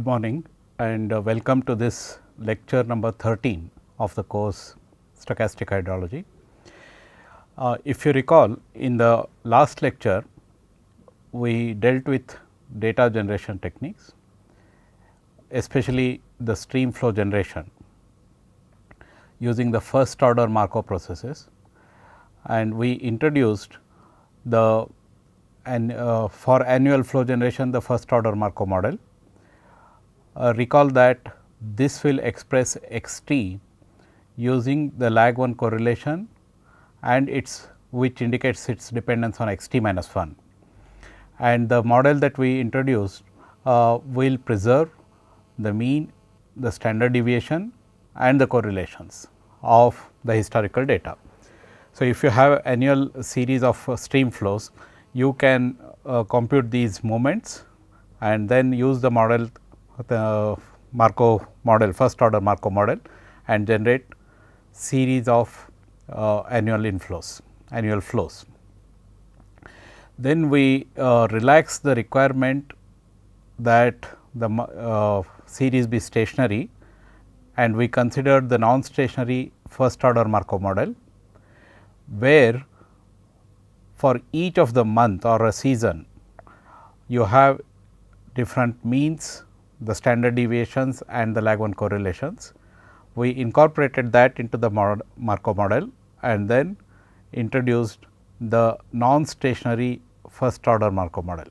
morning and welcome to this lecture number 13 of the course Stochastic Hydrology. If you recall, in the last lecture we dealt with data generation techniques, especially the stream flow generation using the first order Markov processes, and we introduced the for annual flow generation the first order Markov model. Recall that this will express x t using the lag 1 correlation and its which indicates its dependence on x t minus 1, and the model that we introduced will preserve the mean, the standard deviation and the correlations of the historical data. So, if you have annual series of stream flows, you can compute these moments and then use the model, the Markov model, first order Markov model, and generate series of annual inflows, annual flows. Then we relax the requirement that the series be stationary, and we considered the non-stationary first order Markov model, where for each of the month or a season you have different means, the standard deviations and the lag 1 correlations. We incorporated that into the Markov model and then introduced the non-stationary first order Markov model.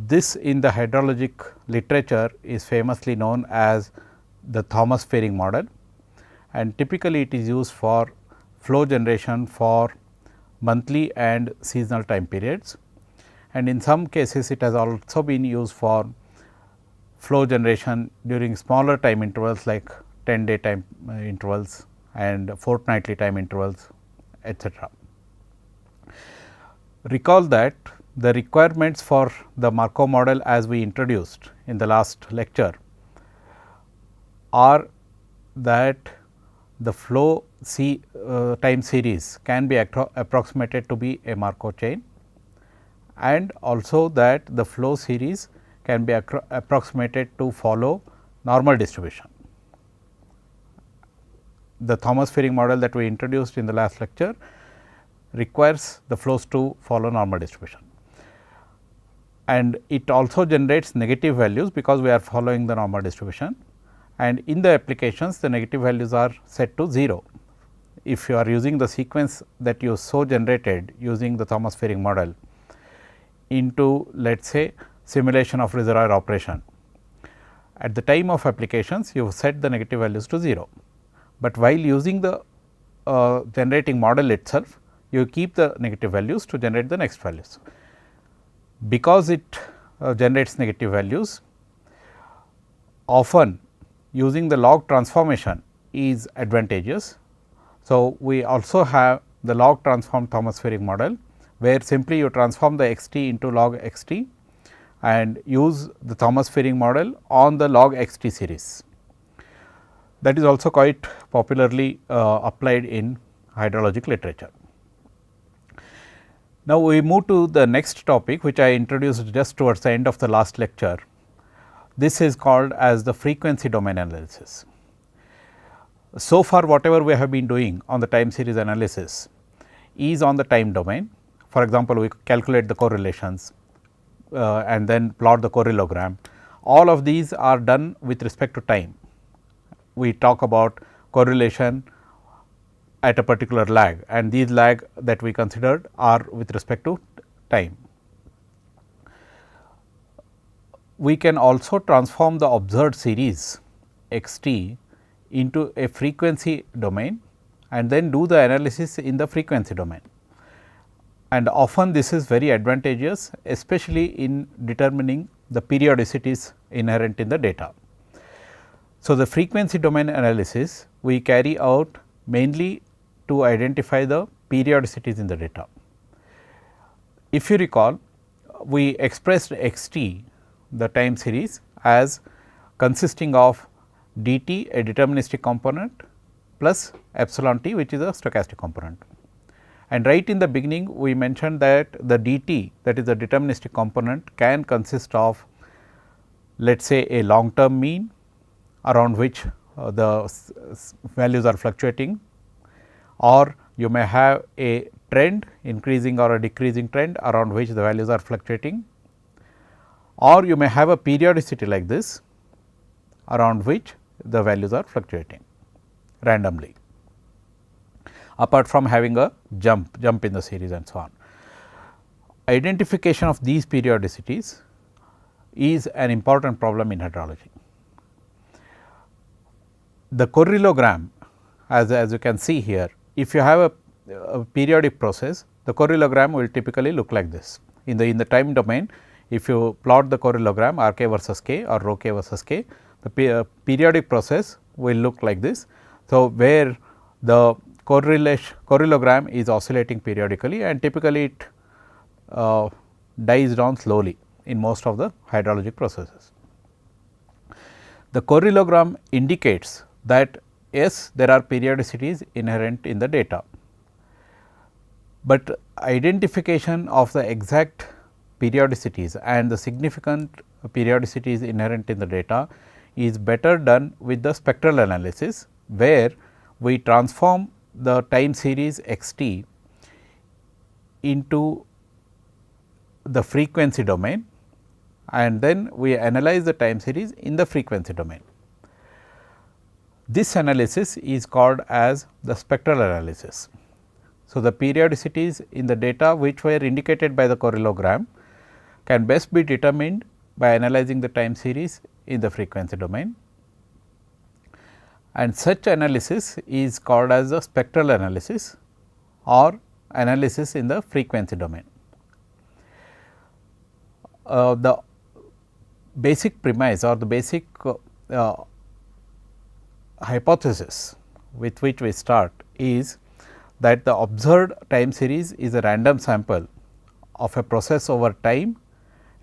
This in the hydrologic literature is famously known as the Thomas Fearing model, and typically it is used for flow generation for monthly and seasonal time periods, and in some cases it has also been used for flow generation during smaller time intervals like 10-day time intervals and fortnightly time intervals, etc. Recall that the requirements for the Markov model as we introduced in the last lecture are that the flow time series can be approximated to be a Markov chain, and also that the flow series can be approximated to follow normal distribution. The Thomas Fearing model that we introduced in the last lecture requires the flows to follow normal distribution, and it also generates negative values because we are following the normal distribution, and in the applications the negative values are set to 0. If you are using the sequence that you so generated using the Thomas Fearing model into, let us say, simulation of reservoir operation, at the time of applications you set the negative values to 0, but while using the generating model itself you keep the negative values to generate the next values. Because it generates negative values, often using the log transformation is advantageous. So, we also have the log transform Thomas Fearing model, where simply you transform the x t into log x t and use the Thomas Fearing model on the log x t series. That is also quite popularly applied in hydrologic literature. Now, we move to the next topic, which I introduced just towards the end of the last lecture. This is called as the frequency domain analysis. So far, whatever we have been doing on the time series analysis is on the time domain. For example, we calculate the correlations and then plot the correlogram. All of these are done with respect to time. We talk about correlation at a particular lag, and these lag that we considered are with respect to time. We can also transform the observed series x t into a frequency domain and then do the analysis in the frequency domain, and often this is very advantageous, especially in determining the periodicities inherent in the data. So, the frequency domain analysis we carry out mainly to identify the periodicities in the data. If you recall, we expressed x t, the time series, as consisting of d t, a deterministic component, plus epsilon t, which is a stochastic component. And right in the beginning we mentioned that the d t, that is the deterministic component, can consist of let us say a long term mean around which the values are fluctuating, or you may have a trend, increasing or a decreasing trend around which the values are fluctuating, or you may have a periodicity like this around which the values are fluctuating randomly, apart from having a jump in the series and so on. Identification of these periodicities is an important problem in hydrology. The correlogram, as you can see here, if you have a periodic process, the correlogram will typically look like this. In the time domain, if you plot the correlogram R k versus k or rho k versus k, the periodic process will look like this. So, where the correlogram is oscillating periodically, and typically it dies down slowly in most of the hydrologic processes. The correlogram indicates that yes, there are periodicities inherent in the data, but identification of the exact periodicities and the significant periodicities inherent in the data is better done with the spectral analysis, where we transform the time series x t into the frequency domain, and then we analyze the time series in the frequency domain. This analysis is called as the spectral analysis. So, the periodicities in the data which were indicated by the correlogram can best be determined by analyzing the time series in the frequency domain, and such analysis is called as the spectral analysis or analysis in the frequency domain. The basic premise or the basic hypothesis with which we start is that the observed time series is a random sample of a process over time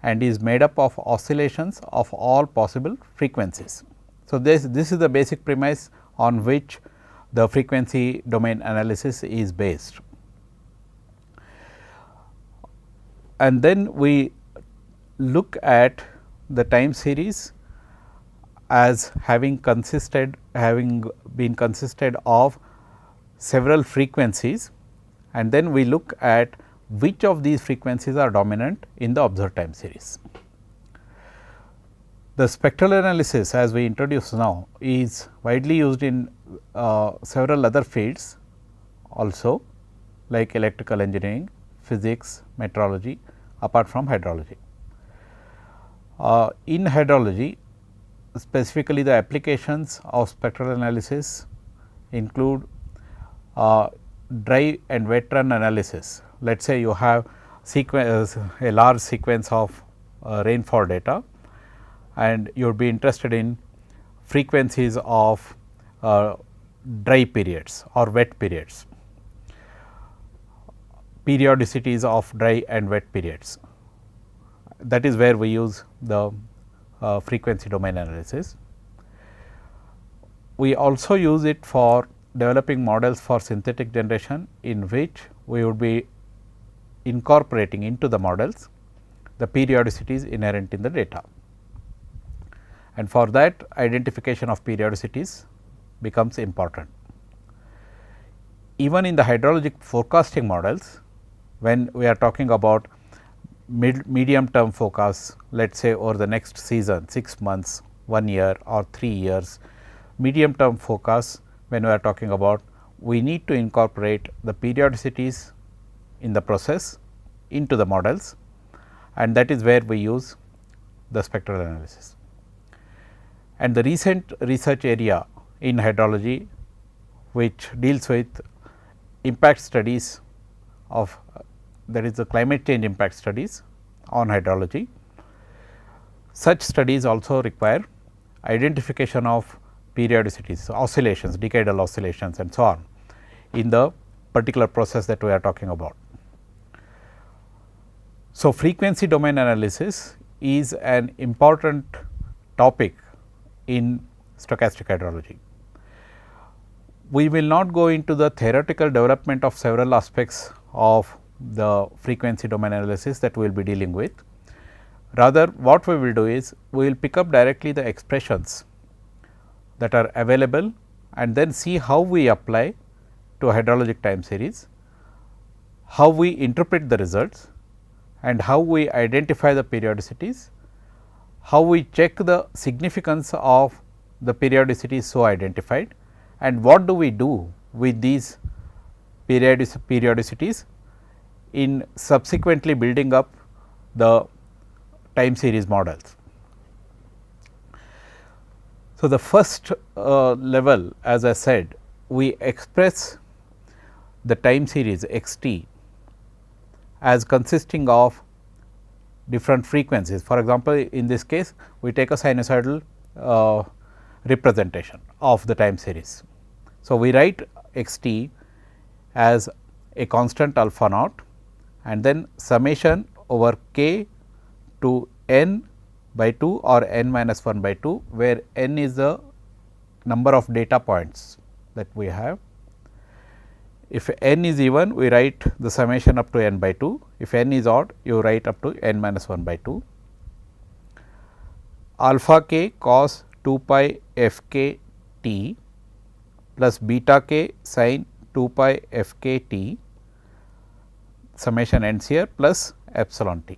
and is made up of oscillations of all possible frequencies. So, this is the basic premise on which the frequency domain analysis is based. And then we look at the time series as having been consisted of several frequencies, and then we look at which of these frequencies are dominant in the observed time series. The spectral analysis, as we introduce now, is widely used in several other fields also, like electrical engineering, physics, meteorology, apart from hydrology. In hydrology, specifically the applications of spectral analysis include dry and wet run analysis. Let us say you have a large sequence of rainfall data, and you would be interested in frequencies of dry periods or wet periods, periodicities of dry and wet periods. That is where we use the frequency domain analysis. We also use it for developing models for synthetic generation, in which we would be incorporating into the models the periodicities inherent in the data, and for that identification of periodicities becomes important. Even in the hydrologic forecasting models, when we are talking about medium term forecasts, let us say over the next season, 6 months, 1 year or 3 years, medium term forecasts, when we are talking about, we need to incorporate the periodicities in the process into the models, and that is where we use the spectral analysis. And the recent research area in hydrology, which deals with impact studies of that is the climate change impact studies on hydrology. Such studies also require identification of periodicities, oscillations, decadal oscillations and so on in the particular process that we are talking about. So, frequency domain analysis is an important topic in stochastic hydrology. We will not go into the theoretical development of several aspects of the frequency domain analysis that we will be dealing with. Rather, what we will do is, we will pick up directly the expressions that are available and then see how we apply to a hydrologic time series, how we interpret the results and how we identify the periodicities, how we check the significance of the periodicities so identified, and what do we do with these periodicities in subsequently building up the time series models. So, the first level, as I said, we express the time series x t as consisting of different frequencies. For example, in this case we take a sinusoidal representation of the time series. So, we write x t as a constant alpha naught and then summation over k to n by 2 or n minus 1 by 2, where n is the number of data points that we have. If n is even, we write the summation up to n by 2. If n is odd, you write up to n minus 1 by 2. Alpha k cos 2 pi f k t plus beta k sin 2 pi f k t summation ends here plus epsilon t.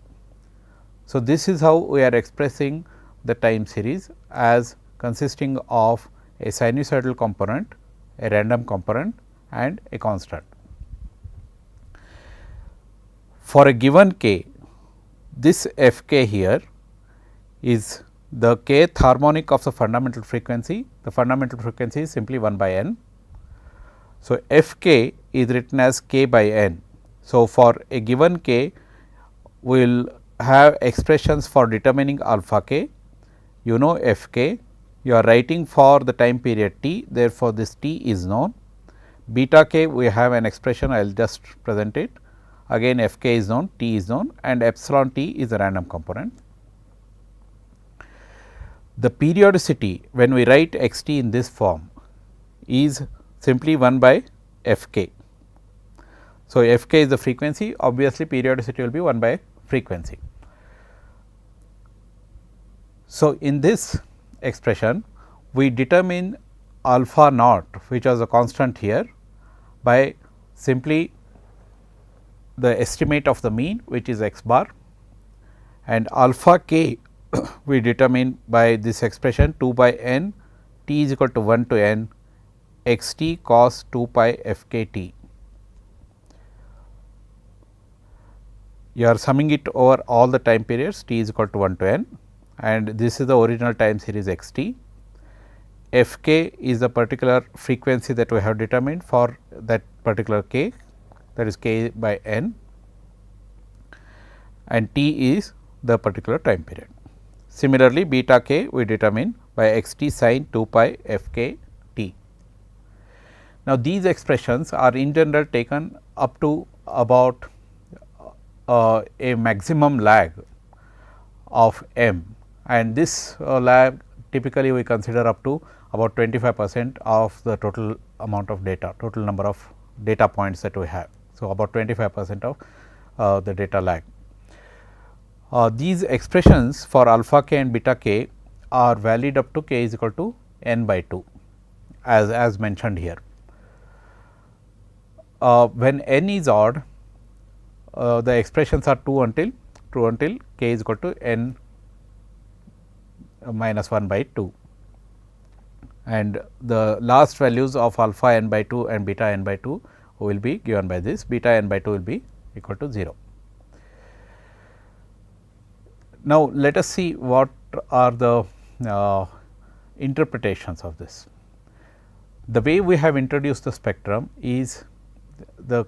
So, this is how we are expressing the time series as consisting of a sinusoidal component, a random component and a constant. For a given k, this f k here is the kth harmonic of the fundamental frequency. The fundamental frequency is simply 1 by n. So, f k is written as k by n. So, for a given k, we will have expressions for determining alpha k, you know f k, you are writing for the time period t, therefore, this t is known. Beta k, we have an expression, I will just present it, again f k is known, t is known and epsilon t is a random component. The periodicity when we write x t in this form is simply 1 by f k. So, f k is the frequency, obviously periodicity will be 1 by frequency. So, in this expression we determine alpha naught, which was a constant here, by simply the estimate of the mean, which is x bar, and alpha k we determine by this expression 2 by n t is equal to 1 to n x t cos 2 pi f k t. You are summing it over all the time periods, t is equal to 1 to n, and this is the original time series x t. F k is the particular frequency that we have determined for that particular k, that is k by n, and t is the particular time period. Similarly, beta k we determine by x t sin 2 pi f k t. Now, these expressions are in general taken up to about a maximum lag of m, and this lag typically we consider up to about 25% of the total amount of data, total number of data points that we have. So, about 25% of the data lag. These expressions for alpha k and beta k are valid up to k is equal to n by 2 as mentioned here. When n is odd, the expressions are true until k is equal to n minus 1 by 2, and the last values of alpha n by 2 and beta n by 2 will be given by this, beta n by 2 will be equal to 0. Now, let us see what are the interpretations of this. The way we have introduced the spectrum is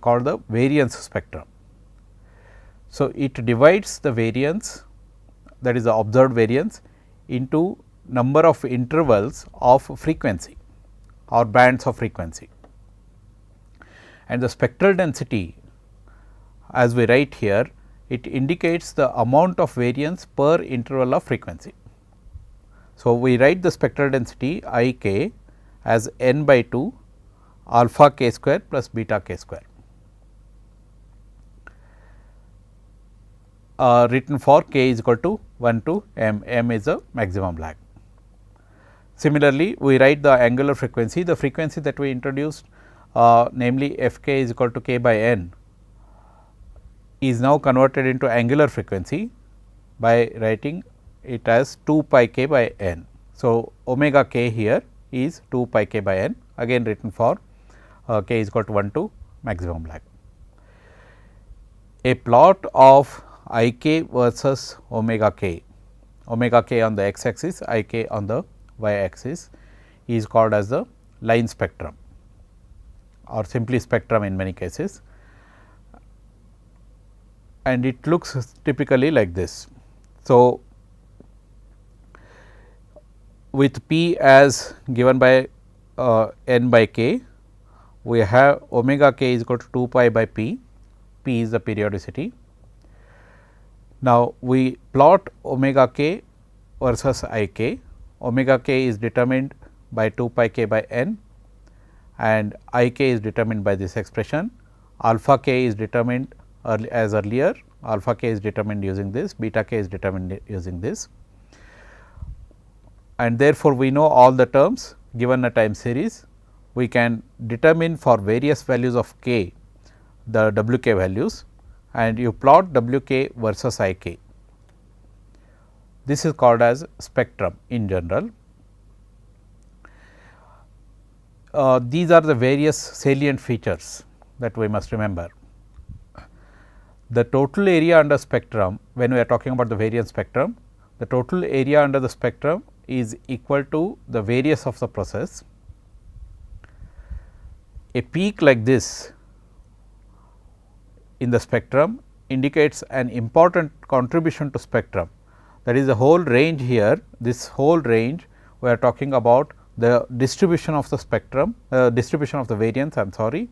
called the variance spectrum. So, it divides the variance, that is the observed variance, into number of intervals of frequency or bands of frequency, and the spectral density, as we write here, it indicates the amount of variance per interval of frequency. So, we write the spectral density I k as n by 2 alpha k square plus beta k square. written for k is equal to 1 to m, m is the maximum lag. Similarly, we write the angular frequency, the frequency that we introduced namely f k is equal to k by n is now converted into angular frequency by writing it as 2 pi k by n. So, omega k here is 2 pi k by n, again written for k is equal to 1 to maximum lag. A plot of I k versus omega k on the x axis, I k on the y axis is called as the line spectrum or simply spectrum in many cases, and it looks typically like this. So, with p as given by n by k, we have omega k is equal to 2 pi by p, p is the periodicity. Now, we plot omega k versus I k, omega k is determined by 2 pi k by n and I k is determined by this expression, alpha k is determined as earlier, alpha k is determined using this, beta k is determined using this, and therefore, we know all the terms given a time series. We can determine for various values of k the w k values and you plot w k versus I k. This is called as spectrum in general. These are the various salient features that we must remember. The total area under spectrum, when we are talking about the variance spectrum, the total area under the spectrum is equal to the variance of the process. A peak like this in the spectrum indicates an important contribution to spectrum. That is the whole range here, this whole range we are talking about the distribution of the spectrum, distribution of the variance, I am sorry,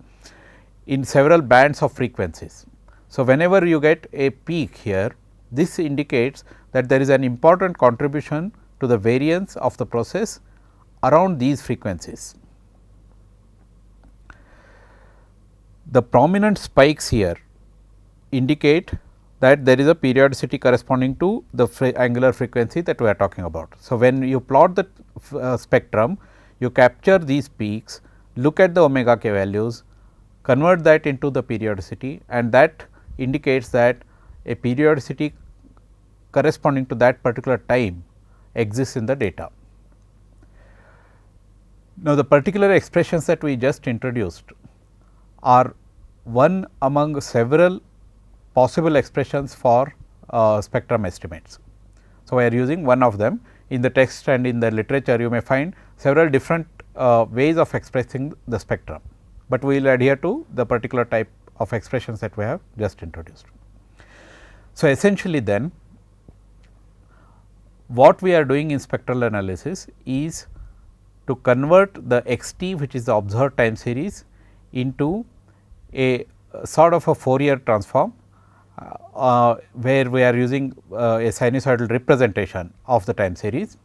in several bands of frequencies. So, whenever you get a peak here, this indicates that there is an important contribution to the variance of the process around these frequencies. The prominent spikes here indicate that there is a periodicity corresponding to the angular frequency that we are talking about. So, when you plot the spectrum, you capture these peaks, look at the omega k values, convert that into the periodicity, and that indicates that a periodicity corresponding to that particular time exists in the data. Now, the particular expressions that we just introduced are one among several possible expressions for spectrum estimates. So, we are using one of them. In the text and in the literature you may find several different ways of expressing the spectrum, but we will adhere to the particular type of expressions that we have just introduced. So, essentially then what we are doing in spectral analysis is to convert the x t, which is the observed time series, into a sort of a Fourier transform where we are using a sinusoidal representation of the time series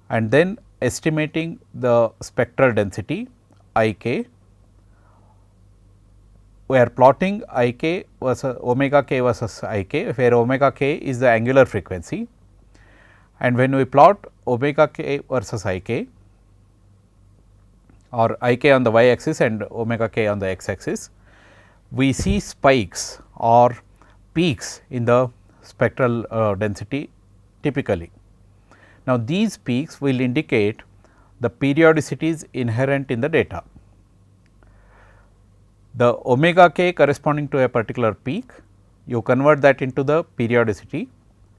and then estimating the spectral density I k. We are plotting I k versus omega k versus I k, where omega k is the angular frequency, and when we plot omega k versus I k or I k on the y axis and omega k on the x axis, we see spikes or peaks in the spectral density typically. Now, these peaks will indicate the periodicities inherent in the data. The omega k corresponding to a particular peak, you convert that into the periodicity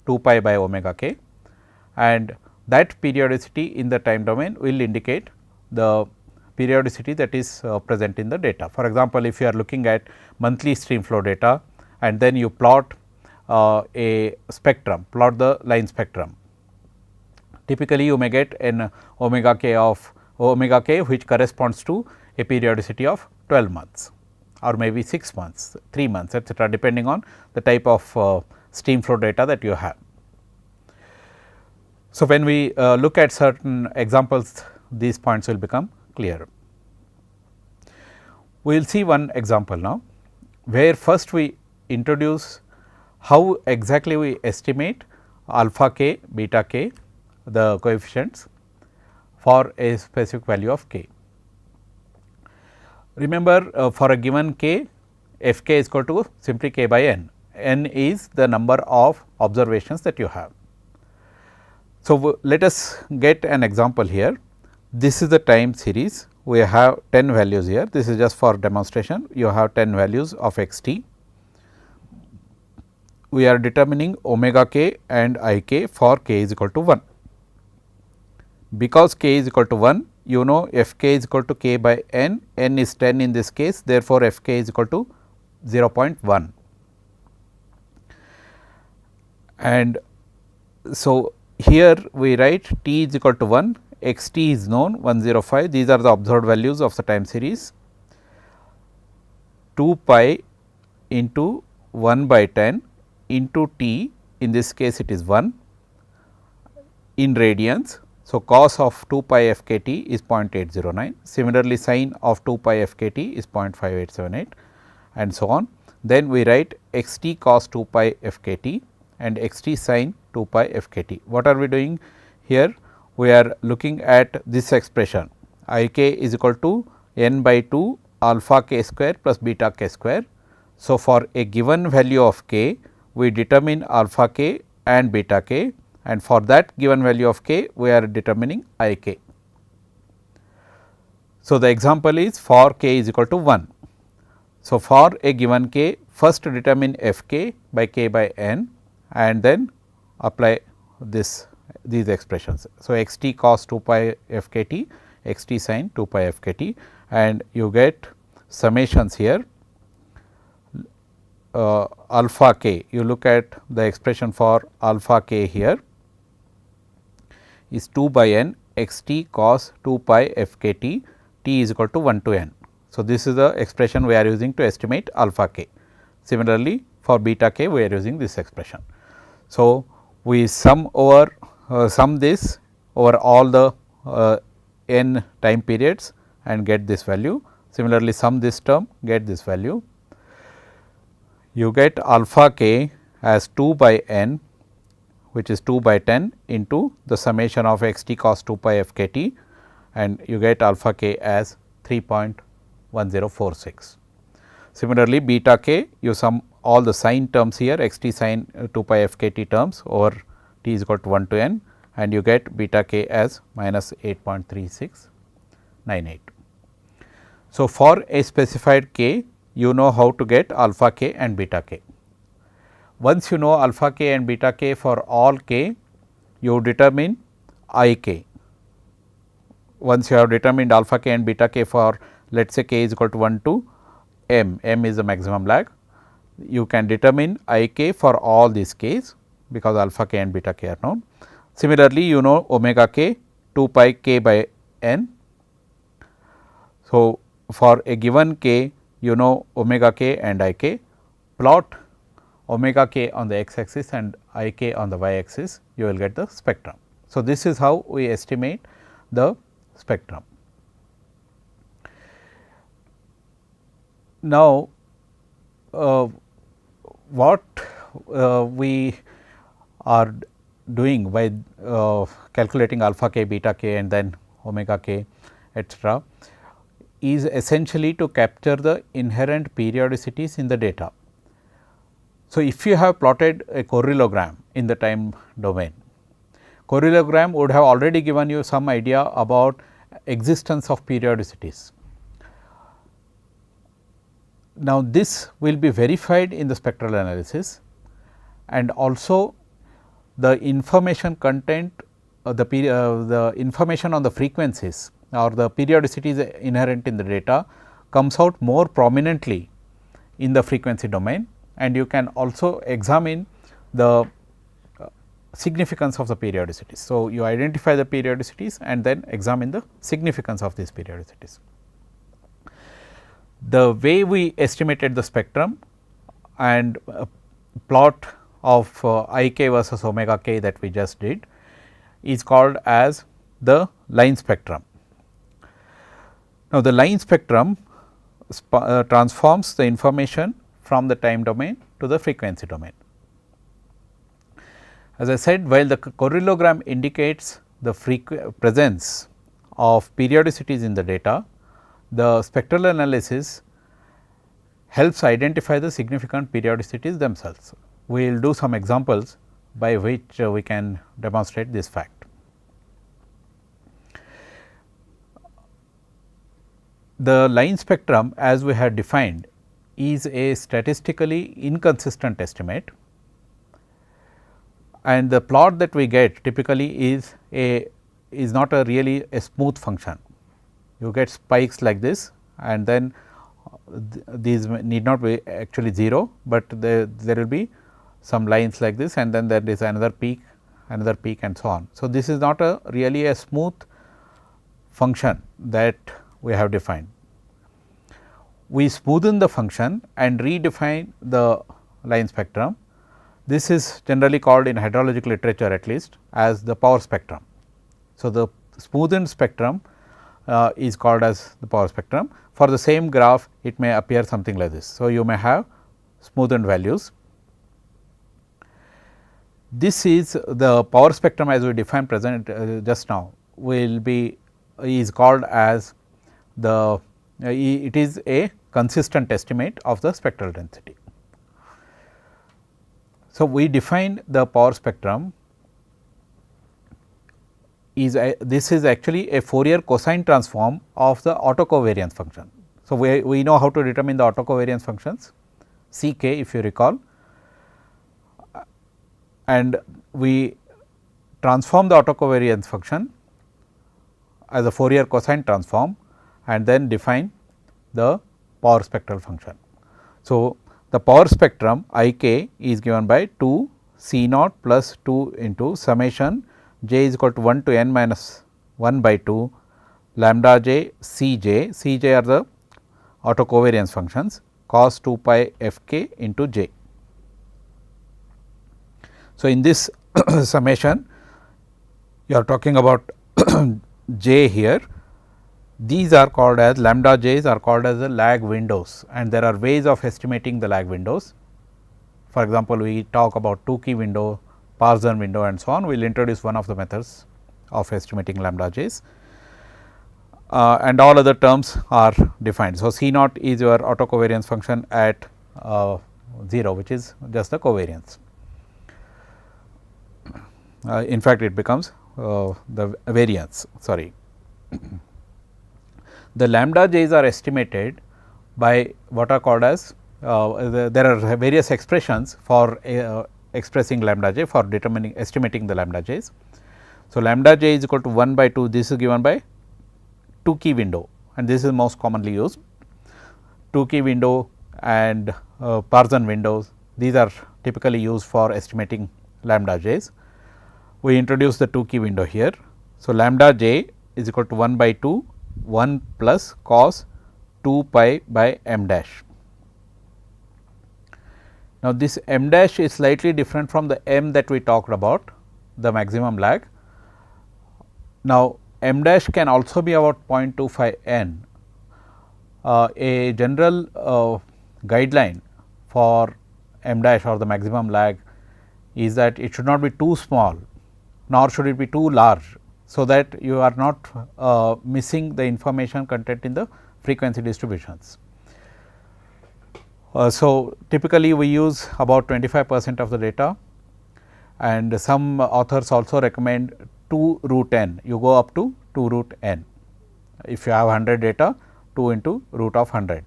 2 pi by omega k, and that periodicity in the time domain will indicate the periodicity that is present in the data. For example, if you are looking at monthly stream flow data and then you plot a spectrum, plot the line spectrum, typically you may get an omega k which corresponds to a periodicity of 12 months or maybe 6 months, 3 months, etcetera, depending on the type of stream flow data that you have. So, when we look at certain examples, these points will become clearer. We will see one example now, where first we introduce How exactly we estimate alpha k, beta k, the coefficients for a specific value of k. Remember, for a given k, f k is equal to simply k by n. N is the number of observations that you have. So, let us get an example here. This is the time series. We have 10 values here. This is just for demonstration. You have 10 values of x t. We are determining omega k and I k for k is equal to 1. Because k is equal to 1, you know f k is equal to k by n, n is 10 in this case, therefore, f k is equal to 0.1. And so, here we write t is equal to 1, x t is known 105, these are the observed values of the time series, 2 pi into 1 by 10 into t, in this case it is 1 in radians. So, cos of 2 pi f k t is 0.809, similarly sin of 2 pi f k t is 0.5878 and so on. Then we write x t cos 2 pi f k t and x t sin 2 pi f k t. What are we doing here? We are looking at this expression I k is equal to n by 2 alpha k square plus beta k square. So, for a given value of k, we determine alpha k and beta k, and for that given value of k, we are determining I k. So, the example is for k is equal to 1. So, for a given k, first determine f k by k by n and then apply these expressions. So, x t cos 2 pi f k t, x t sin 2 pi f k t, and you get summations here. Alpha k, you look at the expression for alpha k here is 2 by n x t cos 2 pi f k t, t is equal to 1 to n. So, this is the expression we are using to estimate alpha k. Similarly, for beta k we are using this expression. So, we sum this over all the n time periods and get this value. Similarly, sum this term, get this value. You get alpha k as 2 by n, which is 2 by 10 into the summation of x t cos 2 pi f k t, and you get alpha k as 3.1046. Similarly, beta k, you sum all the sin terms here, x t sin 2 pi f k t terms over t is equal to 1 to n, and you get beta k as minus 8.3698. So, for a specified k, you know how to get alpha k and beta k. Once you know alpha k and beta k for all k, you determine I k. Once you have determined alpha k and beta k for, let us say k is equal to 1 to m, m is the maximum lag, you can determine I k for all these k's, because alpha k and beta k are known. Similarly, you know omega k 2 pi k by n. So, for a given k, you know omega k and I k, plot omega k on the x axis and I k on the y axis, you will get the spectrum. So, this is how we estimate the spectrum. Now, what we are doing by calculating alpha k, beta k and then omega k etcetera is essentially to capture the inherent periodicities in the data. So, if you have plotted a correlogram in the time domain, correlogram would have already given you some idea about existence of periodicities. Now, this will be verified in the spectral analysis, and also the information content, the information on the frequencies or the periodicities inherent in the data comes out more prominently in the frequency domain, and you can also examine the significance of the periodicities. So, you identify the periodicities and then examine the significance of these periodicities. The way we estimated the spectrum and plot of I k versus omega k that we just did is called as the line spectrum. Now, the line spectrum transforms the information from the time domain to the frequency domain. As I said, while the correlogram indicates the presence of periodicities in the data, the spectral analysis helps identify the significant periodicities themselves. We will do some examples by which we can demonstrate this fact. The line spectrum, as we had defined, is a statistically inconsistent estimate, and the plot that we get typically is not a really a smooth function. You get spikes like this, and then these need not be actually 0, but there will be some lines like this, and then there is another peak and so on. So, this is not a really a smooth function that we have defined. We smoothen the function and redefine the line spectrum. This is generally called in hydrologic literature at least as the power spectrum. So, the smoothened spectrum is called as the power spectrum. For the same graph, it may appear something like this. So, you may have smoothened values. This is the power spectrum as we defined present just now is called as the it is a consistent estimate of the spectral density. So, we define the power spectrum this is actually a Fourier cosine transform of the autocovariance function. So, we know how to determine the autocovariance functions C k if you recall, and we transform the autocovariance function as a Fourier cosine transform and then define the power spectral function. So, the power spectrum I k is given by 2 C naught plus 2 into summation j is equal to 1 to n minus 1 by 2 lambda j C j. C j are the autocovariance functions cos 2 pi f k into j. So, in this summation you are talking about j here. These are called as lambda j's are called as the lag windows, and there are ways of estimating the lag windows. For example, we talk about 2-key window, Parson window and so on. We will introduce one of the methods of estimating lambda j's, and all other terms are defined. So, C naught is your autocovariance function at 0, which is just the covariance. In fact, it becomes the variance, sorry. The lambda j's are estimated by what are called as there are various expressions for expressing lambda j for estimating the lambda j's. So, lambda j is equal to 1 by 2, this is given by 2-key window, and this is most commonly used. 2-key window and Parson windows, these are typically used for estimating lambda j's. We introduce the 2-key window here. So, lambda j is equal to 1 by 2 1 plus cos 2 pi by m dash. Now, this m dash is slightly different from the m that we talked about, the maximum lag. Now, m dash can also be about 0.25 n. A general guideline for m dash or the maximum lag is that it should not be too small, nor should it be too large, so that you are not missing the information content in the frequency distributions. So, typically we use about 25% of the data, and some authors also recommend 2 root n, you go up to 2 root n. If you have 100 data, 2 into root of 100,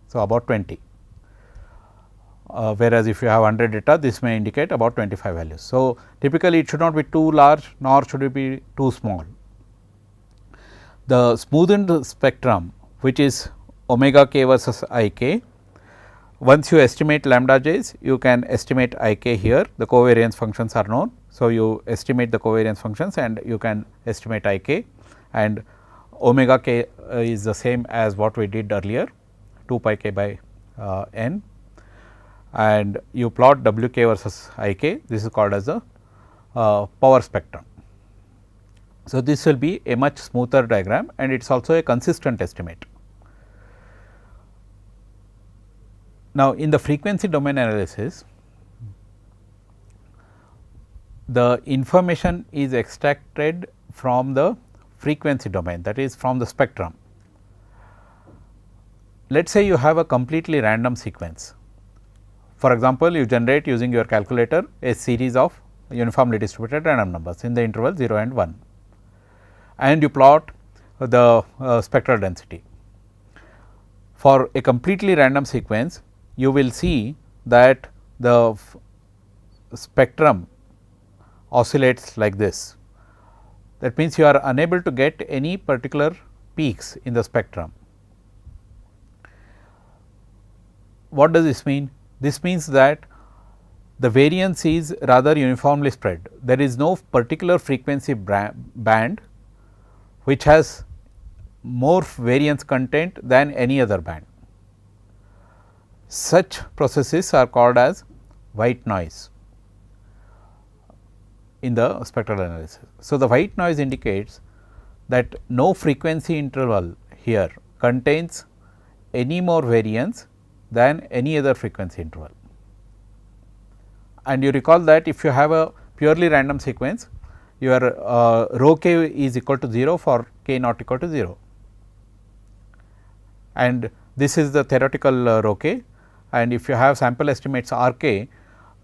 so about 20. Whereas, if you have 100 data, this may indicate about 25 values. So, typically it should not be too large, nor should it be too small. The smoothened spectrum, which is omega k versus I k, once you estimate lambda j's, you can estimate I k here, the covariance functions are known. So, you estimate the covariance functions and you can estimate I k, and omega k is the same as what we did earlier, 2 pi k by n, and you plot w k versus I k, this is called as the power spectrum. So, this will be a much smoother diagram, and it is also a consistent estimate. Now, in the frequency domain analysis, the information is extracted from the frequency domain, that is from the spectrum. Let us say you have a completely random sequence. For example, you generate using your calculator a series of uniformly distributed random numbers in the interval 0 and 1, and you plot the spectral density. For a completely random sequence, you will see that the spectrum oscillates like this. That means, you are unable to get any particular peaks in the spectrum. What does this mean? This means that the variance is rather uniformly spread. There is no particular frequency band which has more variance content than any other band. Such processes are called as white noise in the spectral analysis. So, the white noise indicates that no frequency interval here contains any more variance than any other frequency interval. And you recall that if you have a purely random sequence, your rho k is equal to 0 for k not equal to 0, and this is the theoretical rho k, and if you have sample estimates r k,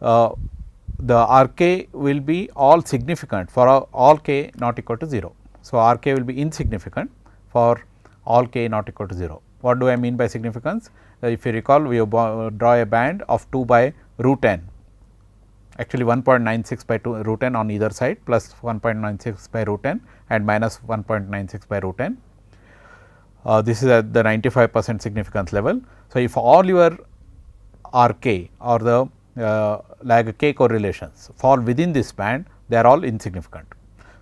the r k will be all significant for all k not equal to 0. So, r k will be insignificant for all k not equal to 0. What do I mean by significance? If you recall, we draw a band of 2 by root n, actually 1.96 by root n on either side, plus 1.96 by root n and minus 1.96 by root n. This is at the 95% significance level. So, if all your r k or the lag k correlations fall within this band, they are all insignificant.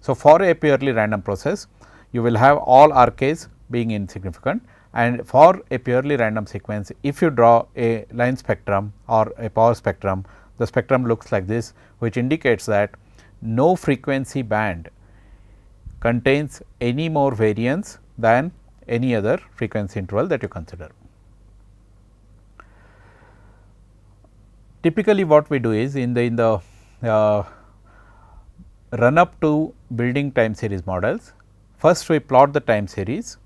So, for a purely random process, you will have all r k's being insignificant, and for a purely random sequence, if you draw a line spectrum or a power spectrum, the spectrum looks like this, which indicates that no frequency band contains any more variance than any other frequency interval that you consider. Typically, what we do is in the run up to building time series models, first we plot the time series,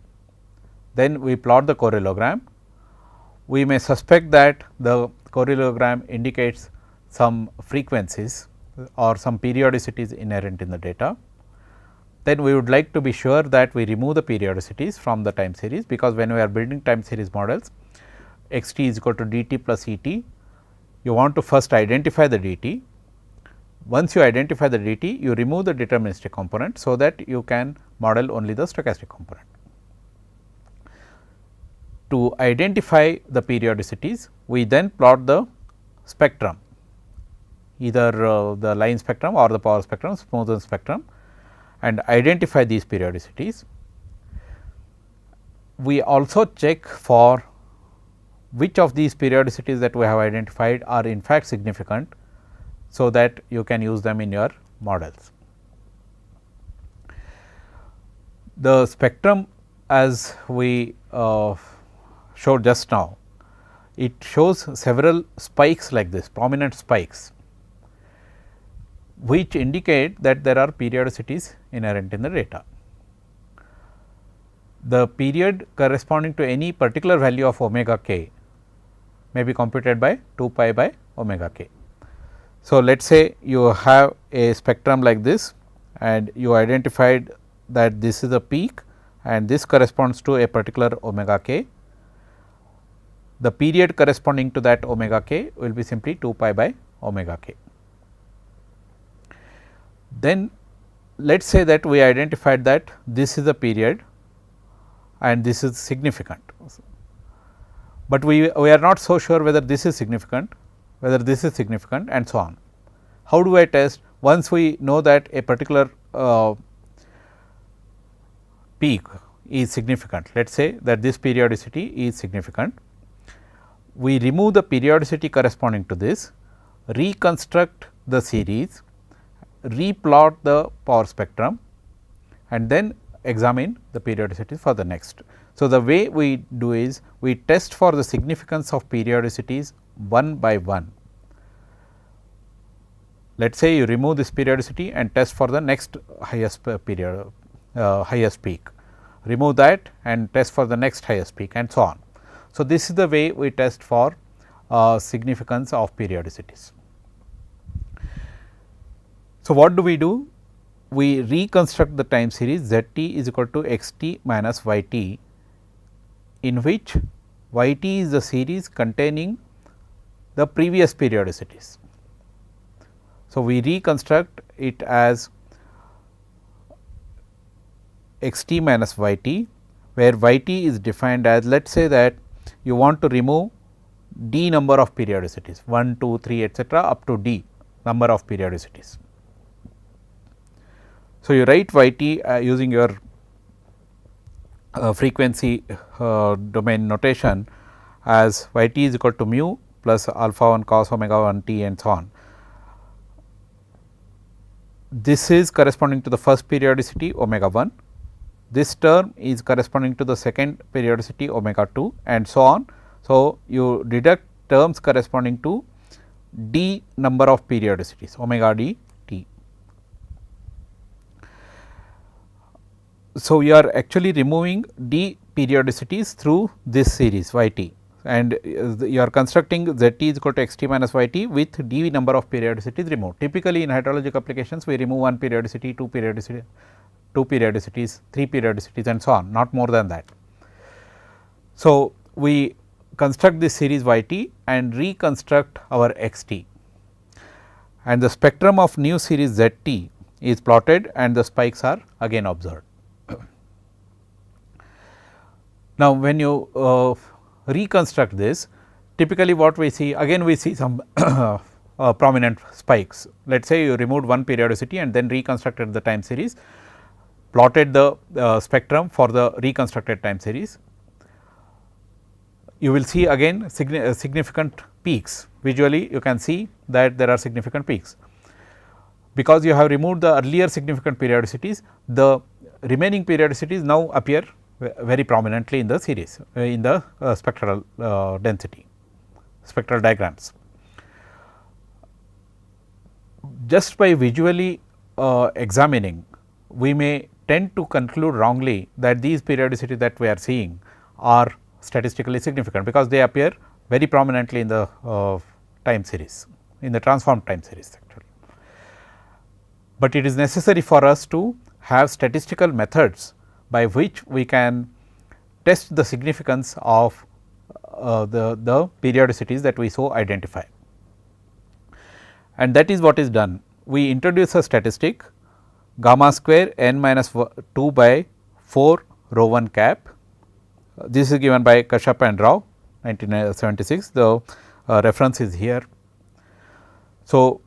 then we plot the correlogram. We may suspect that the correlogram indicates some frequencies or some periodicities inherent in the data. Then we would like to be sure that we remove the periodicities from the time series, because when we are building time series models, x t is equal to d t plus E t, you want to first identify the d t. Once you identify the d t, you remove the deterministic component, so that you can model only the stochastic component. To identify the periodicities, we then plot the spectrum, either the line spectrum or the power spectrum, Smoothen spectrum, and identify these periodicities. We also check for which of these periodicities that we have identified are in fact significant, so that you can use them in your models. The spectrum, as we showed just now, it shows several spikes like this, prominent spikes, which indicate that there are periodicities inherent in the data. The period corresponding to any particular value of omega k may be computed by 2 pi by omega k. So, let us say you have a spectrum like this, and you identified that this is a peak and this corresponds to a particular omega k. The period corresponding to that omega k will be simply 2 pi by omega k. Then let us say that we identified that this is a period and this is significant, but we are not so sure whether this is significant, whether this is significant, and so on. How do I test? Once we know that a particular peak is significant, let us say that this periodicity is significant, we remove the periodicity corresponding to this, reconstruct the series, replot the power spectrum, and then examine the periodicity for the next. So, the way we do is we test for the significance of periodicities one by one. Let us say you remove this periodicity and test for the next highest period, highest peak, remove that and test for the next highest peak, and so on. So, this is the way we test for significance of periodicities. So, what do? We reconstruct the time series z t is equal to x t minus y t, in which y t is the series containing the previous periodicities. So, we reconstruct it as x t minus y t, where y t is defined as, let us say that you want to remove d number of periodicities 1, 2, 3 etcetera up to d number of periodicities. So, you write y t using your frequency domain notation as y t is equal to mu plus alpha 1 cos omega 1 t and so on. This is corresponding to the first periodicity omega 1, this term is corresponding to the second periodicity omega 2 and so on. So, you deduct terms corresponding to d number of periodicities omega d t. So, you are actually removing d periodicities through this series y t, and you are constructing z t is equal to x t minus y t with d number of periodicities removed. Typically, in hydrologic applications we remove one periodicity, two periodicities, 3 periodicities and so on, not more than that. So, we construct this series y t and reconstruct our x t, and the spectrum of new series z t is plotted and the spikes are again observed. Now, when you reconstruct this, typically what we see, again we see some prominent spikes. Let us say you removed one periodicity and then reconstructed the time series, plotted the spectrum for the reconstructed time series. You will see again significant peaks. Visually you can see that there are significant peaks. Because you have removed the earlier significant periodicities, the remaining periodicities now appear very prominently in the series, in the spectral density, spectral diagrams. Just by visually examining, we may tend to conclude wrongly that these periodicities that we are seeing are statistically significant, because they appear very prominently in the time series, in the transformed time series actually. But it is necessary for us to have statistical methods by which we can test the significance of the periodicities that we so identify, and that is what is done. We introduce a statistic gamma square n minus 2 by 4 rho 1 cap. This is given by Kashyap and Rao 1976, the reference is here. So,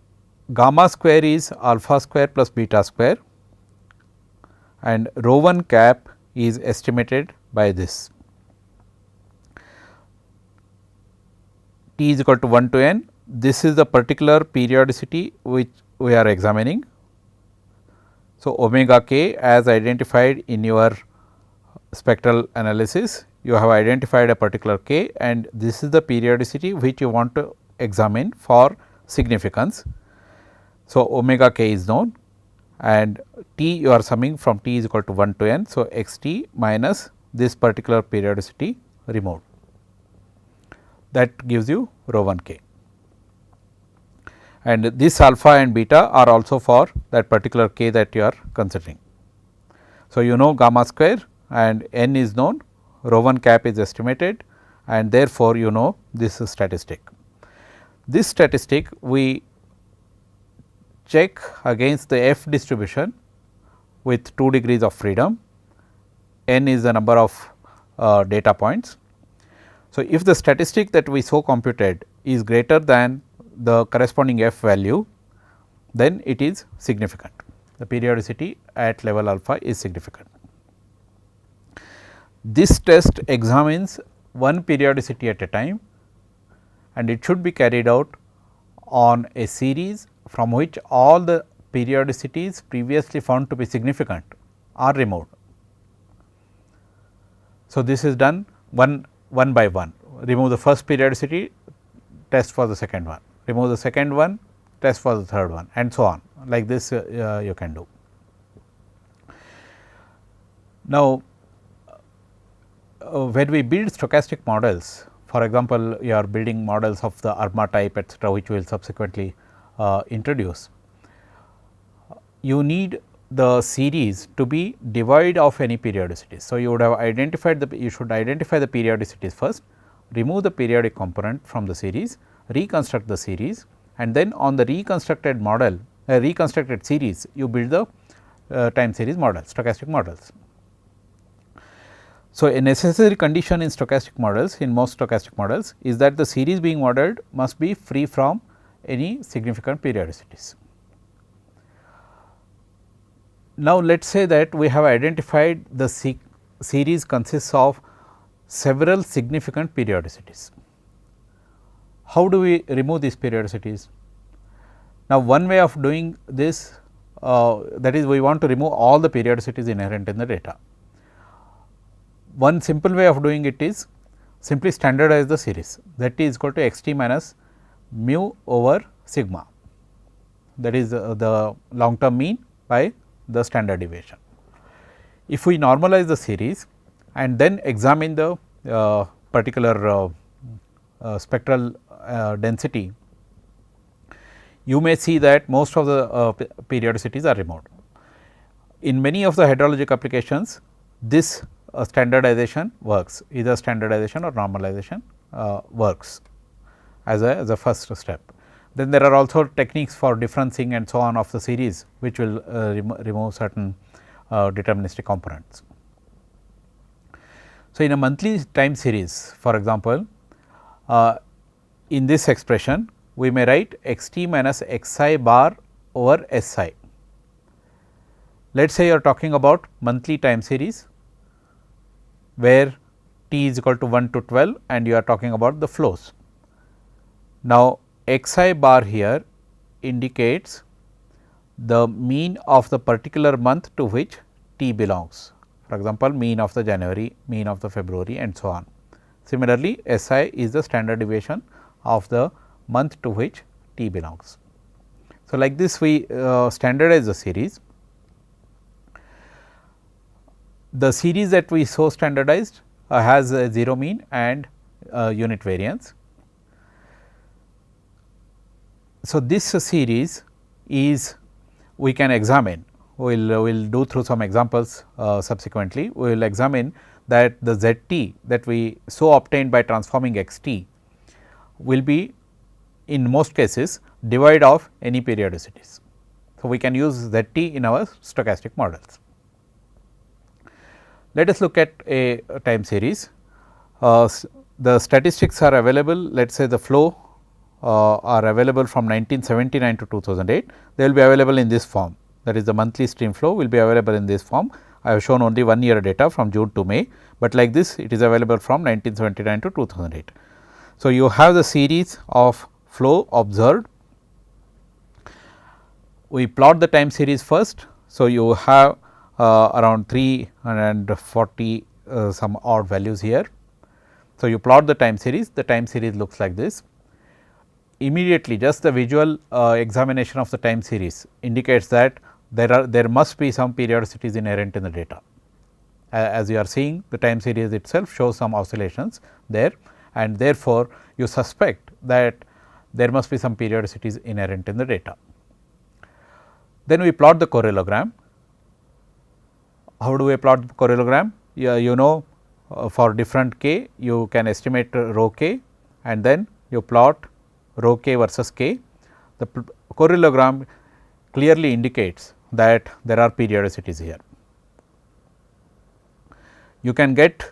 gamma square is alpha square plus beta square, and rho 1 cap is estimated by this. T is equal to 1 to n, this is the particular periodicity which we are examining. So, omega k as identified in your spectral analysis, you have identified a particular k, and this is the periodicity which you want to examine for significance. So, omega k is known, and t you are summing from t is equal to 1 to n. So, x t minus this particular periodicity removed, that gives you rho 1 k, and this alpha and beta are also for that particular k that you are considering. So, you know gamma square and n is known, rho 1 cap is estimated, and therefore, you know this is statistic. This statistic we check against the f distribution with 2 degrees of freedom, n is the number of data points. So, if the statistic that we so computed is greater than the corresponding f value, then it is significant, the periodicity at level alpha is significant. This test examines one periodicity at a time, and it should be carried out on a series from which all the periodicities previously found to be significant are removed. So, this is done one by one, remove the first periodicity, test for the second one, remove the second one, test for the third one, and so on. Like this you can do. Now, when we build stochastic models, for example, you are building models of the ARMA type, etc., which we will subsequently introduce, you need the series to be devoid of any periodicities. So, you would have identified you should identify the periodicities first, remove the periodic component from the series, reconstruct the series, and then on the reconstructed model, reconstructed series, you build the time series models, stochastic models. So, a necessary condition in stochastic models, in most stochastic models, is that the series being modeled must be free from any significant periodicities. Now, let us say that we have identified the series consists of several significant periodicities. How do we remove these periodicities? Now, one way of doing this, that is, we want to remove all the periodicities inherent in the data. One simple way of doing it is simply standardize the series, that is equal to x t minus mu over sigma, that is the long term mean by the standard deviation. If we normalize the series and then examine the particular spectral density, you may see that most of the periodicities are removed. In many of the hydrologic applications, this standardization works, either standardization or normalization works as a first step. Then there are also techniques for differencing and so on of the series, which will remove certain deterministic components. So, in a monthly time series, for example, in this expression we may write x t minus x I bar over S I. Let us say you are talking about monthly time series, where t is equal to 1 to 12 and you are talking about the flows. Now, x I bar here indicates the mean of the particular month to which t belongs, for example, mean of the January, mean of the February and so on. Similarly, S I is the standard deviation of the month to which t belongs. So, like this we standardize the series. The series that we so standardized has a 0 mean and unit variance. So, this series is we can examine, we will do through some examples subsequently. We will examine that the z t that we so obtained by transforming x t will be in most cases devoid of any periodicities. So, we can use z t in our stochastic models. Let us look at a time series. The statistics are available, let us say the flow are available from 1979 to 2008, they will be available in this form, that is the monthly stream flow will be available in this form. I have shown only 1 year data from June to May, but like this it is available from 1979 to 2008. So, you have the series of flow observed. We plot the time series first. So, you have around 340 some odd values here. So, you plot the time series looks like this. Immediately just the visual examination of the time series indicates that there must be some periodicities inherent in the data. As you are seeing, the time series itself shows some oscillations there, and therefore, you suspect that there must be some periodicities inherent in the data. Then we plot the correlogram. How do we plot the correlogram? You know, for different k you can estimate rho k and then you plot rho k versus k. The correlogram clearly indicates that there are periodicities here. You can get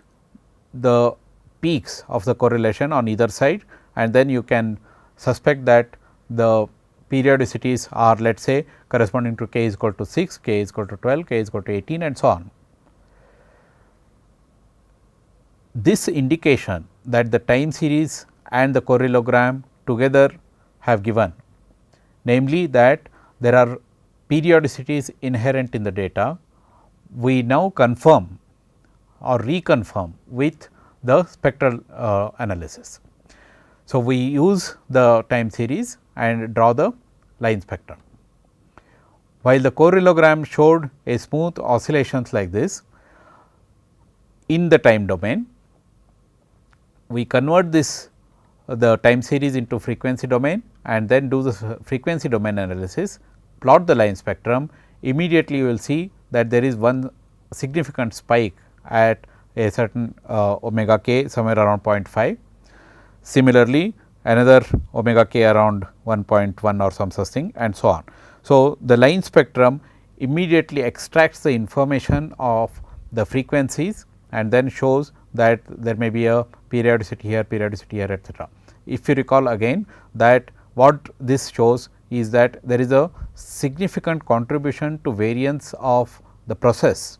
the peaks of the correlation on either side, and then you can suspect that the periodicities are, let us say, corresponding to k is equal to 6, k is equal to 12, k is equal to 18 and so on. This indication that the time series and the correlogram together have given, namely that there are periodicities inherent in the data, we now confirm or reconfirm with the spectral analysis. So, we use the time series and draw the line spectrum. While the correlogram showed a smooth oscillations like this in the time domain, we convert this the time series into frequency domain and then do the frequency domain analysis, plot the line spectrum. Immediately you will see that there is one significant spike at a certain omega k somewhere around 0.5. Similarly, another omega k around 1.1 or some such thing and so on. So, the line spectrum immediately extracts the information of the frequencies and then shows that there may be a periodicity here, etc. If you recall again that what this shows is that there is a significant contribution to variance of the process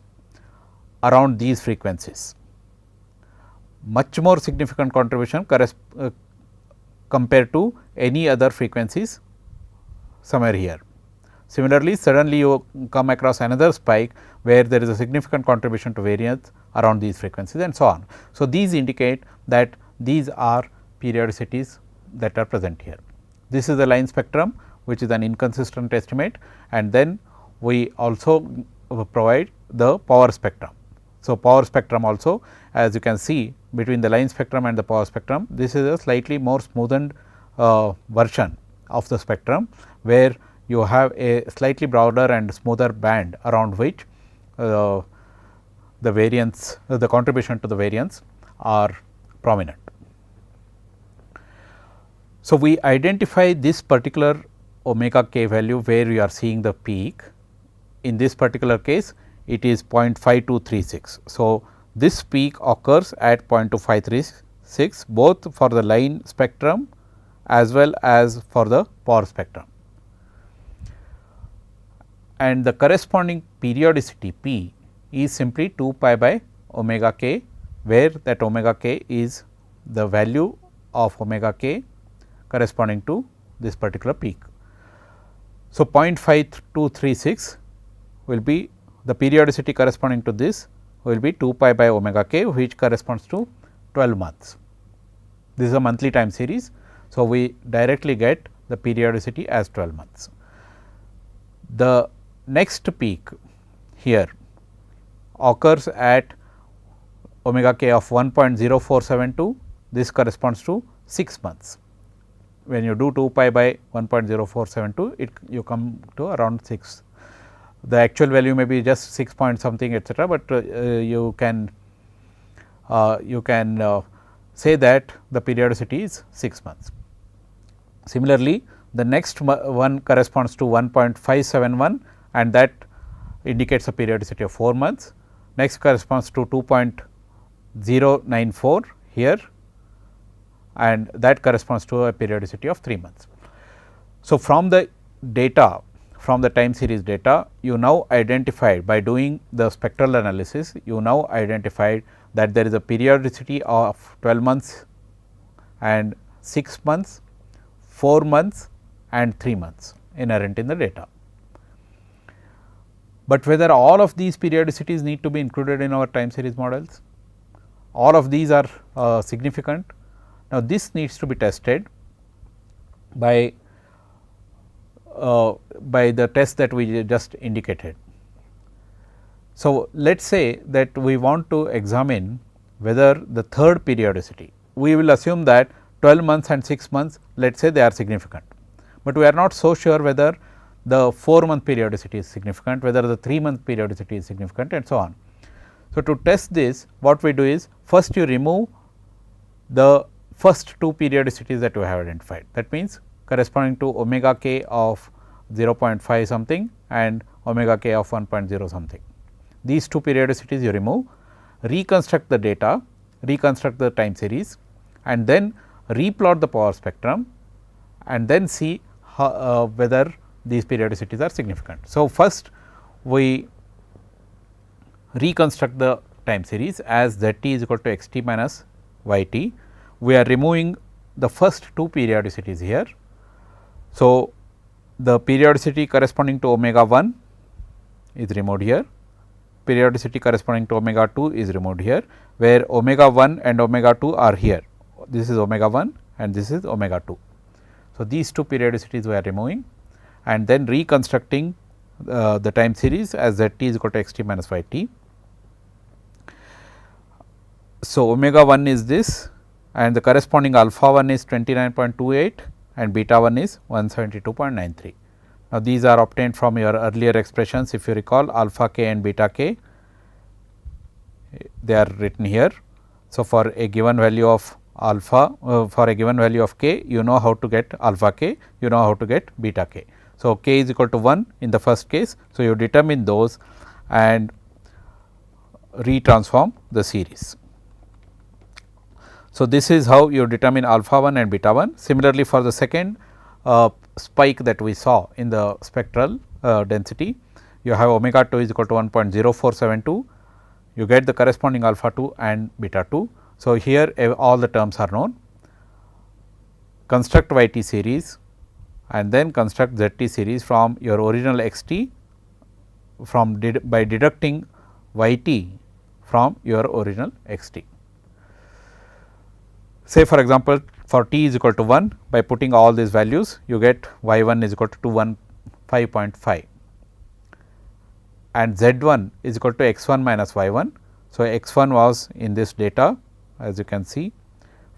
around these frequencies, much more significant contribution compared to any other frequencies somewhere here. Similarly, suddenly you come across another spike where there is a significant contribution to variance around these frequencies and so on. So, these indicate that these are periodicities that are present here. This is the line spectrum, which is an inconsistent estimate, and then we also provide the power spectrum. So, power spectrum also, as you can see between the line spectrum and the power spectrum, this is a slightly more smoothened version of the spectrum, where you have a slightly broader and smoother band around which the variance, the contribution to the variance are prominent. So, we identify this particular omega k value where we are seeing the peak. In this particular case, it is 0.5236. So, this peak occurs at 0.2536 both for the line spectrum as well as for the power spectrum. And the corresponding periodicity P is simply 2 pi by omega k, where that omega k is the value of omega k corresponding to this particular peak. So, 0.5236 will be the periodicity corresponding to this will be 2 pi by omega k, which corresponds to 12 months. This is a monthly time series. So, we directly get the periodicity as 12 months. The next peak here occurs at omega k of 1.0472, this corresponds to 6 months. When you do 2 pi by 1.0472, you come to around 6. The actual value may be just 6 point something, etc., but you can say that the periodicity is 6 months. Similarly, the next one corresponds to 1.571 and that indicates a periodicity of 4 months. Next corresponds to 2.094 here and that corresponds to a periodicity of 3 months. So, from the data, from the time series data, you now identified by doing the spectral analysis, you now identified that there is a periodicity of 12 months and 6 months, 4 months and 3 months inherent in the data. But whether all of these periodicities need to be included in our time series models, all of these are significant. Now, this needs to be tested by the test that we just indicated. So, let us say that we want to examine whether the third periodicity, we will assume that 12 months and 6 months, let us say they are significant, but we are not so sure whether the 4-month periodicity is significant, whether the 3-month periodicity is significant and so on. So, to test this, what we do is first you remove the first 2 periodicities that we have identified, that means corresponding to omega k of 0.5 something and omega k of 1.0 something. These 2 periodicities you remove, reconstruct the data, reconstruct the time series and then replot the power spectrum and then see how, whether these periodicities are significant. So, first we reconstruct the time series as z t is equal to x t minus y t. We are removing the first 2 periodicities here. So, the periodicity corresponding to omega 1 is removed here, periodicity corresponding to omega 2 is removed here, where omega 1 and omega 2 are here. This is omega 1 and this is omega 2. So, these 2 periodicities we are removing and then reconstructing the time series as z t is equal to x t minus y t. So, omega 1 is this and the corresponding alpha 1 is 29.28 and beta 1 is 172.93. Now, these are obtained from your earlier expressions, if you recall alpha k and beta k, they are written here. So, for a given value of alpha, for a given value of k, you know how to get alpha k, you know how to get beta k. So, k is equal to 1 in the first case. So, you determine those and retransform the series. So, this is how you determine alpha 1 and beta 1. Similarly, for the second spike that we saw in the spectral density, you have omega 2 is equal to 1.0472, you get the corresponding alpha 2 and beta 2. So, here all the terms are known. Construct y t series and then construct z t series from your original x t by deducting y t from your original x t. Say for example, for t is equal to 1, by putting all these values you get y 1 is equal to 215.5 and z 1 is equal to x 1 minus y 1. So, x 1 was in this data as you can see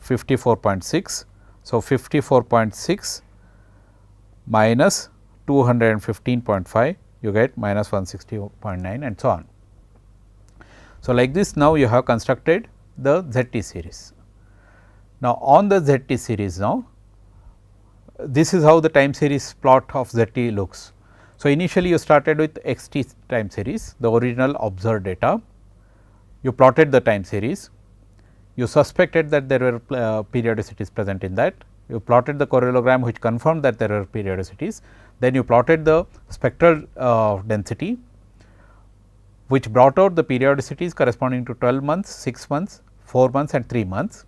54.6. So, 54.6 minus 215.5 you get minus 160.9 and so on. So, like this now you have constructed the z t series. Now, on the z t series now, this is how the time series plot of z t looks. So, initially you started with x t time series, the original observed data, you plotted the time series, you suspected that there were periodicities present in that, you plotted the correlogram which confirmed that there were periodicities, then you plotted the spectral density which brought out the periodicities corresponding to 12 months, 6 months, 4 months and 3 months.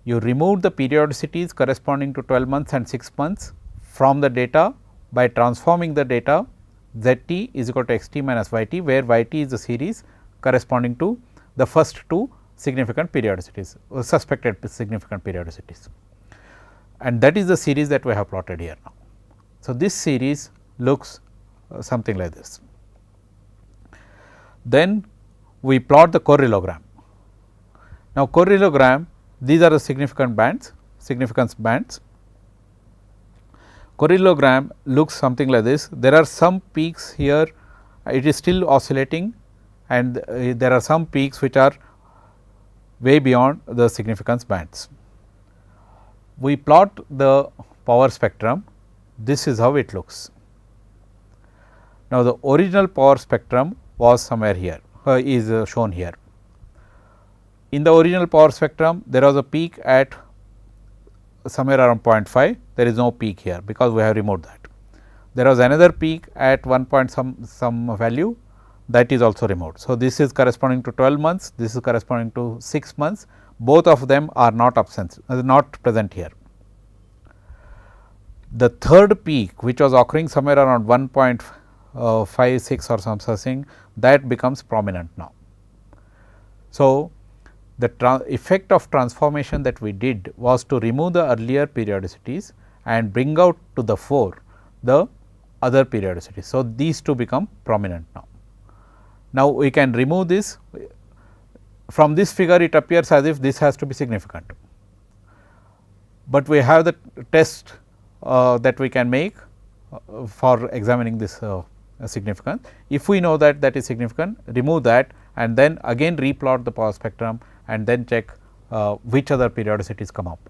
You removed the periodicities corresponding to 12 months and 6 months from the data by transforming the data z t is equal to x t minus y t, where y t is the series corresponding to the first two significant periodicities, suspected significant periodicities, and that is the series that we have plotted here now. So, this series looks something like this. Then we plot the correlogram. Now, correlogram, these are the significance bands. Correlogram looks something like this. There are some peaks here, it is still oscillating, and there are some peaks which are way beyond the significance bands. We plot the power spectrum, this is how it looks. Now, the original power spectrum was somewhere here, is shown here. In the original power spectrum, there was a peak at somewhere around 0.5, there is no peak here because we have removed that. There was another peak at 1 point some value, that is also removed. So, this is corresponding to 12 months, this is corresponding to 6 months, both of them are not present here. The third peak which was occurring somewhere around 1.56 or something, that becomes prominent now. So, the effect of transformation that we did was to remove the earlier periodicities and bring out to the fore the other periodicities. So, these two become prominent now. Now, we can remove this. From this figure it appears as if this has to be significant, but we have the test that we can make for examining this significance. If we know that that is significant, remove that and then again replot the power spectrum and then check which other periodicities come up.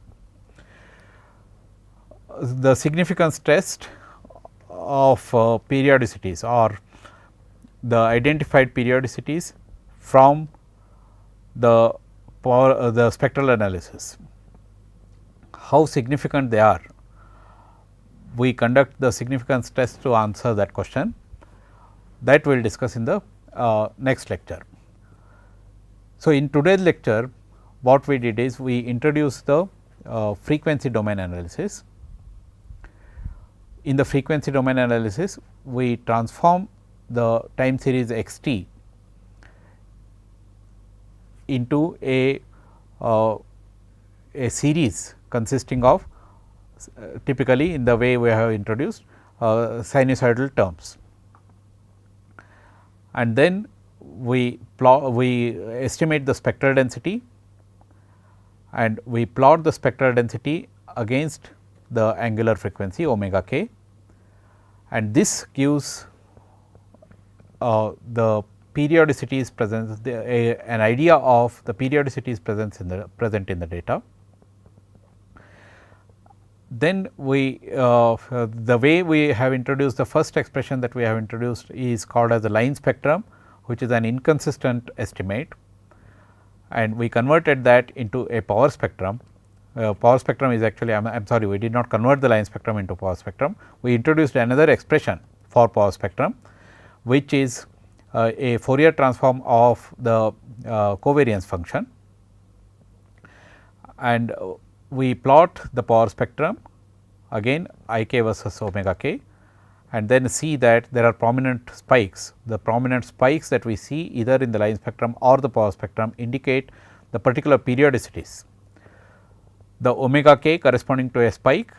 The significance test of periodicities or the identified periodicities from the power the spectral analysis, how significant they are. We conduct the significance test to answer that question, that we will discuss in the next lecture. So, in today's lecture what we did is we introduced the frequency domain analysis. In the frequency domain analysis, we transform the time series x t into a series consisting of typically in the way we have introduced sinusoidal terms. And then we estimate the spectral density, and we plot the spectral density against the angular frequency omega k, and this gives the periodicity's presence, an idea of the periodicity's presence present in the data. Then we the way we have introduced the first expression that we have introduced is called as the line spectrum, which is an inconsistent estimate, and we converted that into a power spectrum. Power spectrum is actually, I am sorry, we did not convert the line spectrum into power spectrum. We introduced another expression for power spectrum, which is a Fourier transform of the covariance function, and we plot the power spectrum again I k versus omega k, and then see that there are prominent spikes. The prominent spikes that we see either in the line spectrum or the power spectrum indicate the particular periodicities. The omega k corresponding to a spike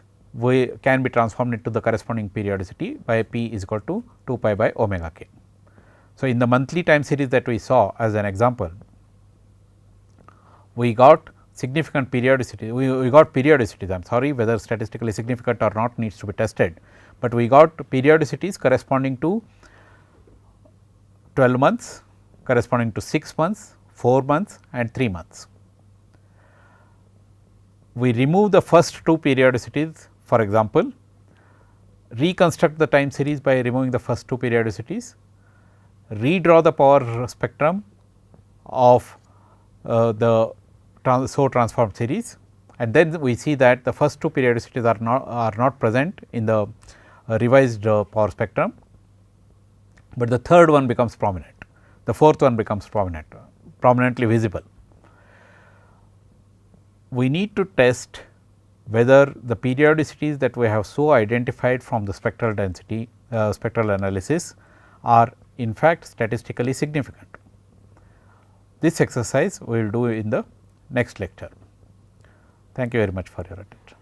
can be transformed into the corresponding periodicity by p is equal to 2 pi by omega k. So, in the monthly time series that we saw as an example, we got significant periodicity, we got periodicities, I am sorry, whether statistically significant or not needs to be tested, but we got periodicities corresponding to 12 months, corresponding to 6 months, 4 months and 3 months. We remove the first two periodicities, for example, reconstruct the time series by removing the first two periodicities, redraw the power spectrum of the transformed series, and then we see that the first two periodicities are not present in the revised power spectrum, but the third one becomes prominent, the fourth one becomes prominently visible. We need to test whether the periodicities that we have so identified from the spectral density spectral analysis are in fact statistically significant. This exercise we will do in the next lecture. Thank you very much for your attention.